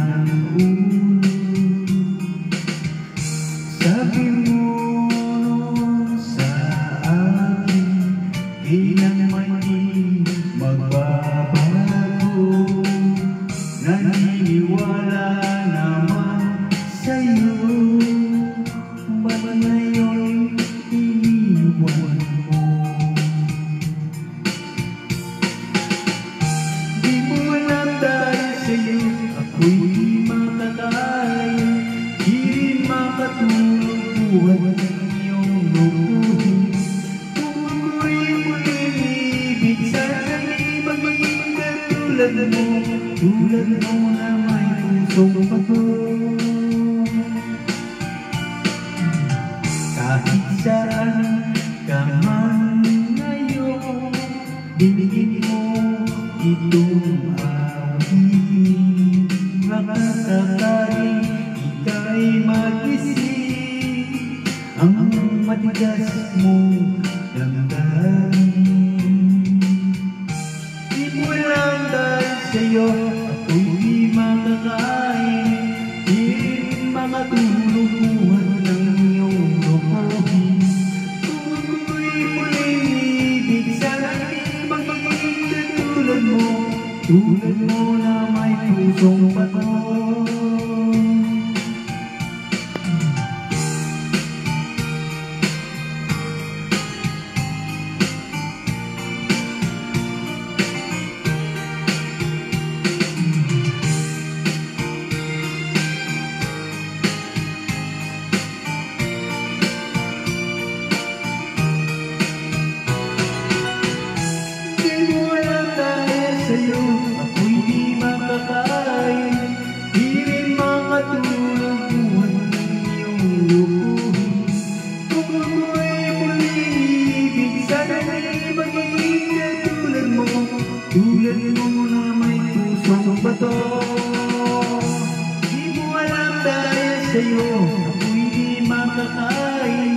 ng ulo. Sabi mo sa akin, di naman di magbabago. Naniniwala naman sa'yo, ba't ngayon iniwan mo? Di mo alam dahil sa'yo ako'y makakaya, di rin makatulog buhat ng iyong lubuhin. Kung ako'y muling ibig, sana'y maging katulad mo, tulad mo na may pusong bato. Kahit saan ka man ngayon, bibigyan mo itong aking makakakain. Ika'y magising ang matigas mong damdamin. Di mo lang dahil sa'yo ako'y di makakain, di rin makatulog buhat ng iyong lubuhin. Kung ako'y muling ibig, sana'y maging katulad mo, tulad mo na may pusong bato. Sa'yo ako'y di makakain, di rin makatulog buhat ng iyong lubuhin. Kung ako'y muling ibig, sana'y maging katulad mo, tulad mo na may pusong bato. Di mo alam dahil sa'yo ako'y di makakain,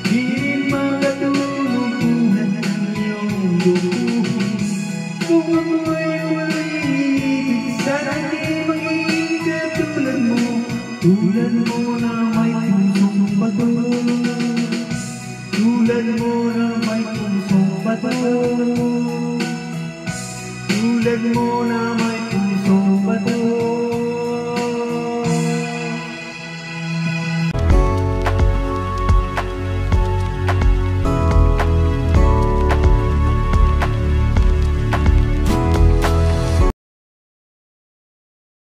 di rin makatulog buhat ng iyong lubuhin. Kung ako'y muling ibig, sana'y maging katulad mo, tulad mo na may pusong bato, tulad mo na may pusong bato, tulad mo na may